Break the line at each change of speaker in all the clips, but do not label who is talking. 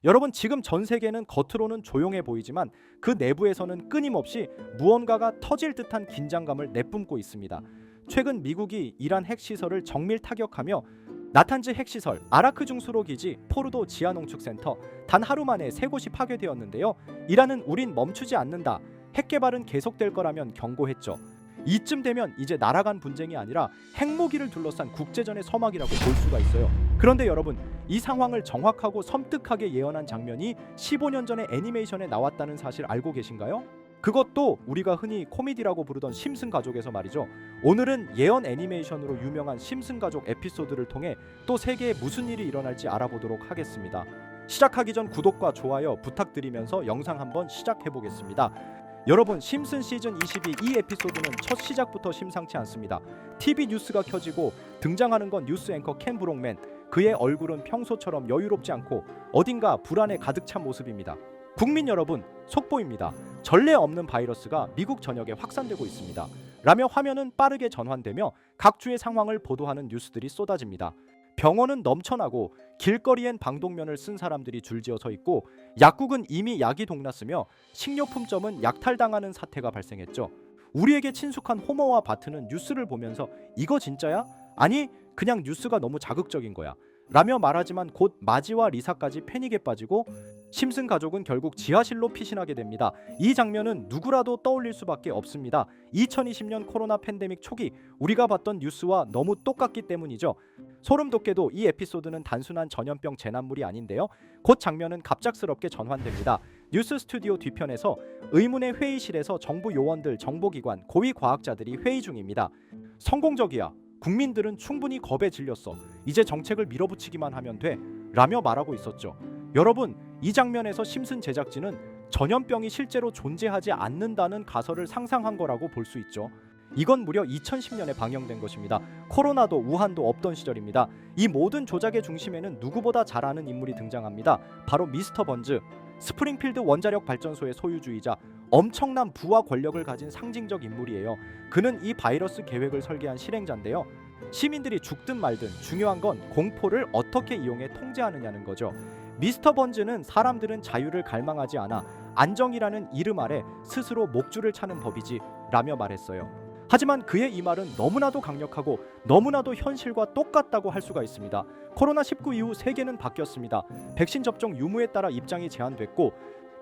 여러분, 지금 전 세계는 겉으로는 조용해 보이지만 그 내부에서는 끊임없이 무언가가 터질 듯한 긴장감을 내뿜고 있습니다. 최근 미국이 이란 핵시설을 정밀 타격하며 나탄즈 핵시설, 아라크 중수로 기지, 포르도 지하농축센터 단 하루 만에 세 곳이 파괴되었는데요. 이란은 우린 멈추지 않는다, 핵 개발은 계속될 거라면 경고했죠. 이쯤 되면 이제 날아간 분쟁이 아니라 핵무기를 둘러싼 국제전의 서막이라고 볼 수가 있어요. 그런데 여러분, 이 상황을 정확하고 섬뜩하게 예언한 장면이 15년 전에 애니메이션에 나왔다는 사실 알고 계신가요? 그것도 우리가 흔히 코미디라고 부르던 심슨 가족에서 말이죠. 오늘은 예언 애니메이션으로 유명한 심슨 가족 에피소드를 통해 또 세계에 무슨 일이 일어날지 알아보도록 하겠습니다. 시작하기 전 구독과 좋아요 부탁드리면서 영상 한번 시작해 보겠습니다. 여러분, 심슨 시즌 22 이 에피소드는 첫 시작부터 심상치 않습니다. TV 뉴스가 켜지고 등장하는 건 뉴스 앵커 켄 브록맨. 그의 얼굴은 평소처럼 여유롭지 않고 어딘가 불안에 가득 찬 모습입니다. 국민 여러분, 속보입니다. 전례 없는 바이러스가 미국 전역에 확산되고 있습니다. 라며 화면은 빠르게 전환되며 각주의 상황을 보도하는 뉴스들이 쏟아집니다. 병원은 넘쳐나고 길거리엔 방독면을 쓴 사람들이 줄지어 서 있고 약국은 이미 약이 동났으며 식료품점은 약탈당하는 사태가 발생했죠. 우리에게 친숙한 호머와 바트는 뉴스를 보면서 이거 진짜야? 아니, 그냥 뉴스가 너무 자극적인 거야 라며 말하지만 곧 마지와 리사까지 패닉에 빠지고 심슨 가족은 결국 지하실로 피신하게 됩니다. 이 장면은 누구라도 떠올릴 수밖에 없습니다. 2020년 코로나 팬데믹 초기 우리가 봤던 뉴스와 너무 똑같기 때문이죠. 소름 돋게도 이 에피소드는 단순한 전염병 재난물이 아닌데요. 곧 장면은 갑작스럽게 전환됩니다. 뉴스 스튜디오 뒤편에서 의문의 회의실에서 정부 요원들, 정보기관, 고위 과학자들이 회의 중입니다. 성공적이야. 국민들은 충분히 겁에 질렸어. 이제 정책을 밀어붙이기만 하면 돼. 라며 말하고 있었죠. 여러분, 이 장면에서 심슨 제작진은 전염병이 실제로 존재하지 않는다는 가설을 상상한 거라고 볼 수 있죠. 이건 무려 2010년에 방영된 것입니다. 코로나도 우한도 없던 시절입니다. 이 모든 조작의 중심에는 누구보다 잘 아는 인물이 등장합니다. 바로 미스터 번즈. 스프링필드 원자력 발전소의 소유주이자 엄청난 부와 권력을 가진 상징적 인물이에요. 그는 이 바이러스 계획을 설계한 실행자인데요. 시민들이 죽든 말든 중요한 건 공포를 어떻게 이용해 통제하느냐는 거죠. 미스터 번즈는 사람들은 자유를 갈망하지 않아 안정이라는 이름 아래 스스로 목줄을 차는 법이지 라며 말했어요. 하지만 그의 이 말은 너무나도 강력하고 너무나도 현실과 똑같다고 할 수가 있습니다. 코로나19 이후 세계는 바뀌었습니다. 백신 접종 유무에 따라 입장이 제한됐고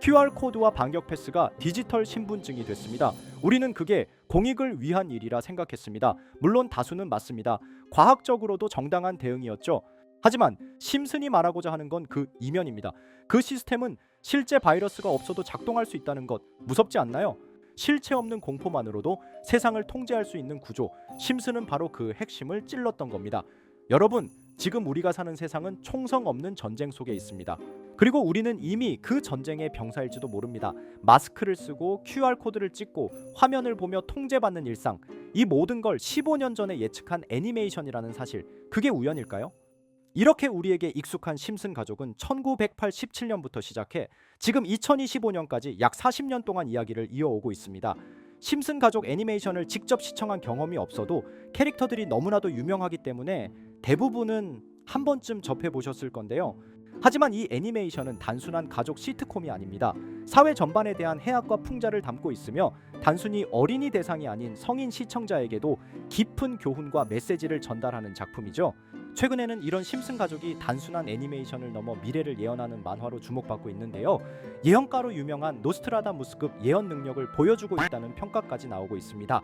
QR코드와 방역 패스가 디지털 신분증이 됐습니다. 우리는 그게 공익을 위한 일이라 생각했습니다. 물론 다수는 맞습니다. 과학적으로도 정당한 대응이었죠. 하지만 심슨이 말하고자 하는 건 그 이면입니다. 그 시스템은 실제 바이러스가 없어도 작동할 수 있다는 것, 무섭지 않나요? 실체 없는 공포만으로도 세상을 통제할 수 있는 구조, 심슨은 바로 그 핵심을 찔렀던 겁니다. 여러분, 지금 우리가 사는 세상은 총성 없는 전쟁 속에 있습니다. 그리고 우리는 이미 그 전쟁의 병사일지도 모릅니다. 마스크를 쓰고 QR코드를 찍고 화면을 보며 통제받는 일상, 이 모든 걸 15년 전에 예측한 애니메이션이라는 사실, 그게 우연일까요? 이렇게 우리에게 익숙한 심슨 가족은 1987년부터 시작해 지금 2025년까지 약 40년 동안 이야기를 이어오고 있습니다. 심슨 가족 애니메이션을 직접 시청한 경험이 없어도 캐릭터들이 너무나도 유명하기 때문에 대부분은 한 번쯤 접해보셨을 건데요. 하지만 이 애니메이션은 단순한 가족 시트콤이 아닙니다. 사회 전반에 대한 해악과 풍자를 담고 있으며 단순히 어린이 대상이 아닌 성인 시청자에게도 깊은 교훈과 메시지를 전달하는 작품이죠. 최근에는 이런 심슨 가족이 단순한 애니메이션을 넘어 미래를 예언하는 만화로 주목받고 있는데요. 예언가로 유명한 노스트라다무스급 예언 능력을 보여주고 있다는 평가까지 나오고 있습니다.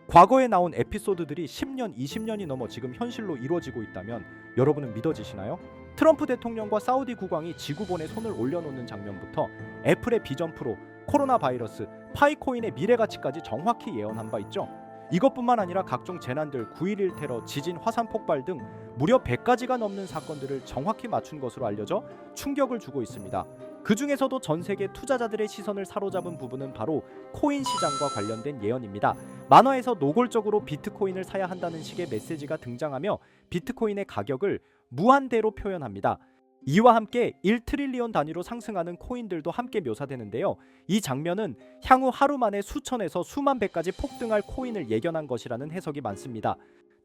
과거에 나온 에피소드들이 10년, 20년이 넘어 지금 현실로 이루어지고 있다면 여러분은 믿어지시나요? 트럼프 대통령과 사우디 국왕이 지구본에 손을 올려놓는 장면부터 애플의 비전 프로, 코로나 바이러스, 파이코인의 미래 가치까지 정확히 예언한 바 있죠. 이것뿐만 아니라 각종 재난들, 9.11 테러, 지진, 화산 폭발 등 무려 100가지가 넘는 사건들을 정확히 맞춘 것으로 알려져 충격을 주고 있습니다. 그 중에서도 전 세계 투자자들의 시선을 사로잡은 부분은 바로 코인 시장과 관련된 예언입니다. 만화에서 노골적으로 비트코인을 사야 한다는 식의 메시지가 등장하며 비트코인의 가격을 무한대로 표현합니다. 이와 함께 1트릴리언 단위로 상승하는 코인들도 함께 묘사되는데요. 이 장면은 향후 하루 만에 수천에서 수만 배까지 폭등할 코인을 예견한 것이라는 해석이 많습니다.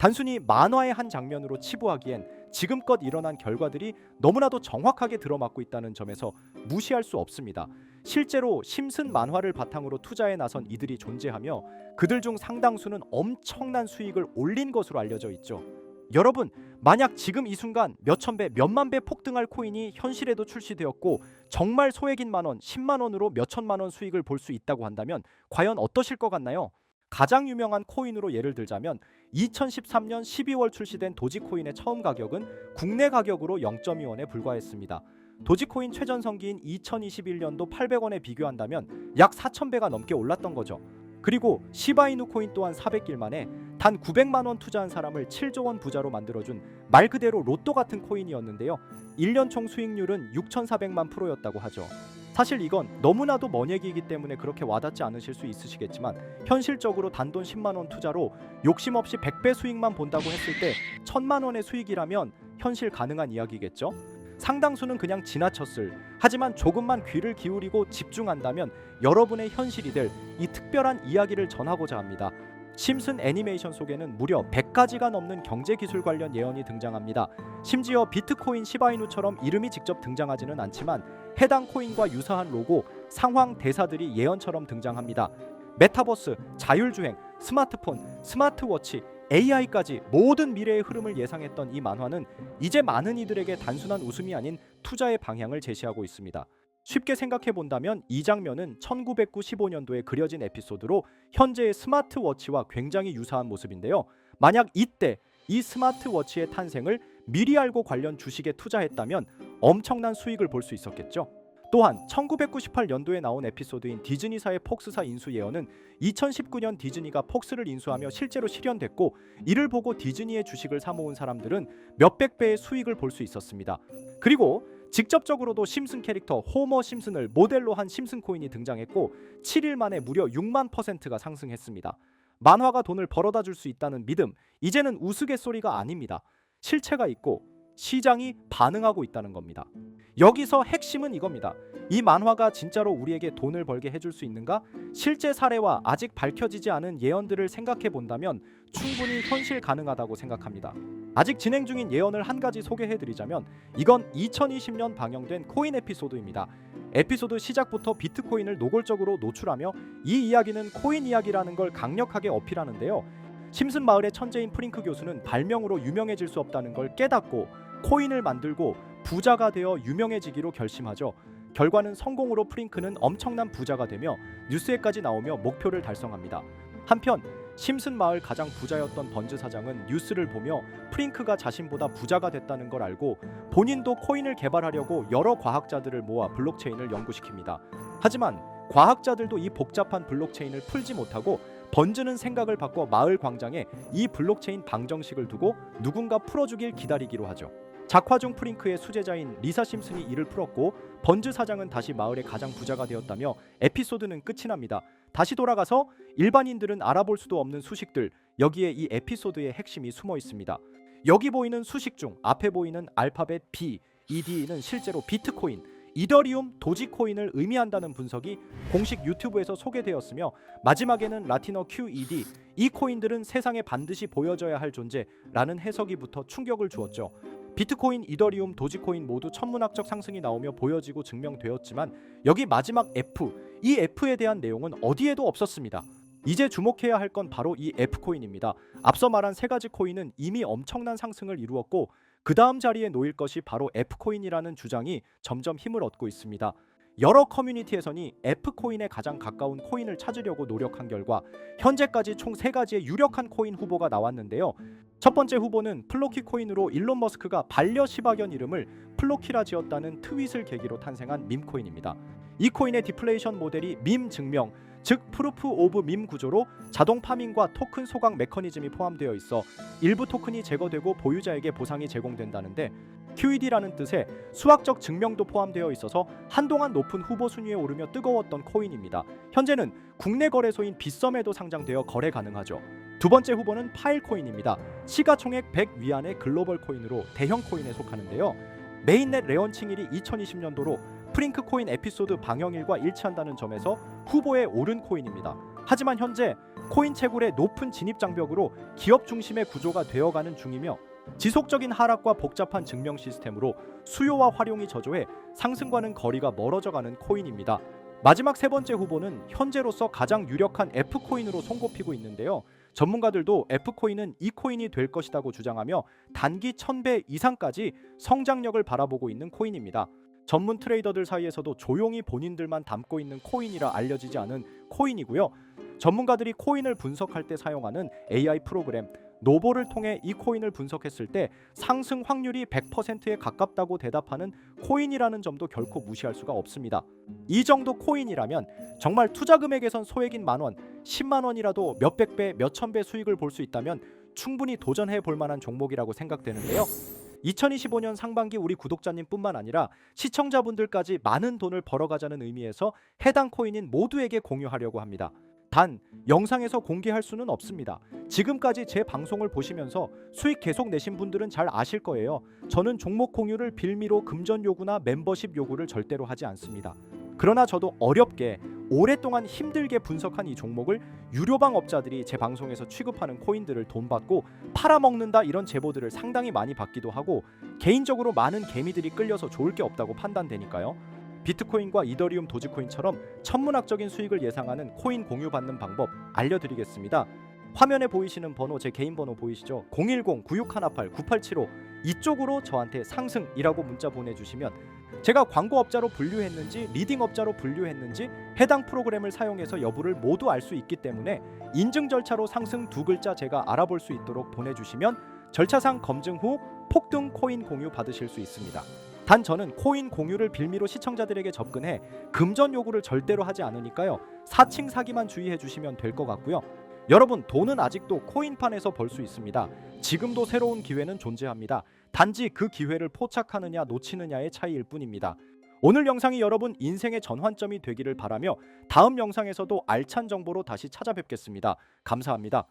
단순히 만화의 한 장면으로 치부하기엔 지금껏 일어난 결과들이 너무나도 정확하게 들어맞고 있다는 점에서 무시할 수 없습니다. 실제로 심슨 만화를 바탕으로 투자에 나선 이들이 존재하며 그들 중 상당수는 엄청난 수익을 올린 것으로 알려져 있죠. 여러분, 만약 지금 이 순간 몇천 배, 몇만 배 폭등할 코인이 현실에도 출시되었고 정말 소액인 만원, 10만 원으로 몇천만 원 수익을 볼 수 있다고 한다면 과연 어떠실 것 같나요? 가장 유명한 코인으로 예를 들자면 2013년 12월 출시된 도지코인의 처음 가격은 국내 가격으로 0.2원에 불과했습니다. 도지코인 최전성기인 2021년도 800원에 비교한다면 약 4,000배가 넘게 올랐던 거죠. 그리고 시바이누 코인 또한 400일 만에 단 900만 원 투자한 사람을 7조 원 부자로 만들어준 말 그대로 로또 같은 코인이었는데요. 1년 총 수익률은 6,400만 %였다고 하죠. 사실 이건 너무나도 먼 얘기이기 때문에 그렇게 와닿지 않으실 수 있으시겠지만 현실적으로 단돈 10만 원 투자로 욕심 없이 100배 수익만 본다고 했을 때 1,000만 원의 수익이라면 현실 가능한 이야기겠죠? 상당수는 그냥 지나쳤을, 하지만 조금만 귀를 기울이고 집중한다면 여러분의 현실이 될 이 특별한 이야기를 전하고자 합니다. 심슨 애니메이션 속에는 무려 100가지가 넘는 경제기술 관련 예언이 등장합니다. 심지어 비트코인 시바이누처럼 이름이 직접 등장하지는 않지만 해당 코인과 유사한 로고, 상황, 대사들이 예언처럼 등장합니다. 메타버스, 자율주행, 스마트폰, 스마트워치, AI까지 모든 미래의 흐름을 예상했던 이 만화는 이제 많은 이들에게 단순한 웃음이 아닌 투자의 방향을 제시하고 있습니다. 쉽게 생각해 본다면 이 장면은 1995년도에 그려진 에피소드로 현재의 스마트워치와 굉장히 유사한 모습인데요. 만약 이때 이 스마트워치의 탄생을 미리 알고 관련 주식에 투자했다면 엄청난 수익을 볼 수 있었겠죠. 또한 1998년도에 나온 에피소드인 디즈니사의 폭스사 인수 예언은 2019년 디즈니가 폭스를 인수하며 실제로 실현됐고, 이를 보고 디즈니의 주식을 사모은 사람들은 몇백 배의 수익을 볼 수 있었습니다. 그리고 직접적으로도 심슨 캐릭터 호머 심슨을 모델로 한 심슨 코인이 등장했고 7일 만에 무려 6만 %가 상승했습니다. 만화가 돈을 벌어다 줄 수 있다는 믿음, 이제는 우스갯소리가 아닙니다. 실체가 있고 시장이 반응하고 있다는 겁니다. 여기서 핵심은 이겁니다. 이 만화가 진짜로 우리에게 돈을 벌게 해줄 수 있는가? 실제 사례와 아직 밝혀지지 않은 예언들을 생각해 본다면 충분히 현실 가능하다고 생각합니다. 아직 진행 중인 예언을 한 가지 소개해드리자면 이건 2020년 방영된 코인 에피소드입니다. 에피소드 시작부터 비트코인을 노골적으로 노출하며 이 이야기는 코인 이야기라는 걸 강력하게 어필하는데요. 심슨 마을의 천재인 프링크 교수는 발명으로 유명해질 수 없다는 걸 깨닫고 코인을 만들고 부자가 되어 유명해지기로 결심하죠. 결과는 성공으로 프링크는 엄청난 부자가 되며 뉴스에까지 나오며 목표를 달성합니다. 한편 심슨 마을 가장 부자였던 번즈 사장은 뉴스를 보며 프링크가 자신보다 부자가 됐다는 걸 알고 본인도 코인을 개발하려고 여러 과학자들을 모아 블록체인을 연구시킵니다. 하지만 과학자들도 이 복잡한 블록체인을 풀지 못하고 번즈는 생각을 바꿔 마을 광장에 이 블록체인 방정식을 두고 누군가 풀어주길 기다리기로 하죠. 작화 중 프링크의 수제자인 리사 심슨이 이를 풀었고 번즈 사장은 다시 마을의 가장 부자가 되었다며 에피소드는 끝이 납니다. 다시 돌아가서 일반인들은 알아볼 수도 없는 수식들, 여기에 이 에피소드의 핵심이 숨어 있습니다. 여기 보이는 수식 중 앞에 보이는 알파벳 B, ED는 실제로 비트코인, 이더리움, 도지코인을 의미한다는 분석이 공식 유튜브에서 소개되었으며 마지막에는 라틴어 QED, 이 코인들은 세상에 반드시 보여져야 할 존재라는 해석이 붙어 충격을 주었죠. 비트코인, 이더리움, 도지코인 모두 천문학적 상승이 나오며 보여지고 증명되었지만 여기 마지막 F, 이 F에 대한 내용은 어디에도 없었습니다. 이제 주목해야 할 건 바로 이 F코인입니다. 앞서 말한 세 가지 코인은 이미 엄청난 상승을 이루었고 그 다음 자리에 놓일 것이 바로 F코인이라는 주장이 점점 힘을 얻고 있습니다. 여러 커뮤니티에서는 F코인에 가장 가까운 코인을 찾으려고 노력한 결과 현재까지 총 3가지의 유력한 코인 후보가 나왔는데요. 첫 번째 후보는 플로키 코인으로 일론 머스크가 반려 시바견 이름을 플로키라 지었다는 트윗을 계기로 탄생한 밈코인입니다. 이 코인의 디플레이션 모델이 밈 증명, 즉 프루프 오브 밈 구조로 자동 파밍과 토큰 소각 메커니즘이 포함되어 있어 일부 토큰이 제거되고 보유자에게 보상이 제공된다는데 QED라는 뜻의 수학적 증명도 포함되어 있어서 한동안 높은 후보 순위에 오르며 뜨거웠던 코인입니다. 현재는 국내 거래소인 빗썸에도 상장되어 거래 가능하죠. 두 번째 후보는 파일코인입니다. 시가총액 100 위안의 글로벌 코인으로 대형 코인에 속하는데요. 메인넷 레언칭일이 2020년도로 프링크 코인 에피소드 방영일과 일치한다는 점에서 후보에 오른 코인입니다. 하지만 현재 코인 채굴의 높은 진입 장벽으로 기업 중심의 구조가 되어가는 중이며 지속적인 하락과 복잡한 증명 시스템으로 수요와 활용이 저조해 상승과는 거리가 멀어져가는 코인입니다. 마지막 세 번째 후보는 현재로서 가장 유력한 F코인으로 손꼽히고 있는데요. 전문가들도 F코인은 이 코인이 될 것이라고 주장하며 단기 1000배 이상까지 성장력을 바라보고 있는 코인입니다. 전문 트레이더들 사이에서도 조용히 본인들만 담고 있는 코인이라 알려지지 않은 코인이고요. 전문가들이 코인을 분석할 때 사용하는 AI 프로그램 노보를 통해 이 코인을 분석했을 때 상승 확률이 100%에 가깝다고 대답하는 코인이라는 점도 결코 무시할 수가 없습니다. 이 정도 코인이라면 정말 투자 금액에선 소액인 만원, 10만 원이라도 몇백 배, 몇천 배 수익을 볼 수 있다면 충분히 도전해 볼 만한 종목이라고 생각되는데요. 2025년 상반기 우리 구독자님뿐만 아니라 시청자분들까지 많은 돈을 벌어가자는 의미에서 해당 코인인 모두에게 공유하려고 합니다. 단 영상에서 공개할 수는 없습니다. 지금까지 제 방송을 보시면서 수익 계속 내신 분들은 잘 아실 거예요. 저는 종목 공유를 빌미로 금전 요구나 멤버십 요구를 절대로 하지 않습니다. 그러나 저도 어렵게 오랫동안 힘들게 분석한 이 종목을 유료방 업자들이 제 방송에서 취급하는 코인들을 돈 받고 팔아먹는다 이런 제보들을 상당히 많이 받기도 하고 개인적으로 많은 개미들이 끌려서 좋을 게 없다고 판단되니까요. 비트코인과 이더리움 도지코인처럼 천문학적인 수익을 예상하는 코인 공유 받는 방법 알려드리겠습니다. 화면에 보이시는 번호, 제 개인 번호 보이시죠? 010-9618-9875 이쪽으로 저한테 상승이라고 문자 보내주시면 제가 광고업자로 분류했는지 리딩업자로 분류했는지 해당 프로그램을 사용해서 여부를 모두 알 수 있기 때문에 인증 절차로 상승 두 글자 제가 알아볼 수 있도록 보내주시면 절차상 검증 후 폭등 코인 공유 받으실 수 있습니다. 단 저는 코인 공유를 빌미로 시청자들에게 접근해 금전 요구를 절대로 하지 않으니까요. 사칭 사기만 주의해 주시면 될 것 같고요. 여러분 돈은 아직도 코인판에서 벌 수 있습니다. 지금도 새로운 기회는 존재합니다. 단지 그 기회를 포착하느냐 놓치느냐의 차이일 뿐입니다. 오늘 영상이 여러분 인생의 전환점이 되기를 바라며 다음 영상에서도 알찬 정보로 다시 찾아뵙겠습니다. 감사합니다.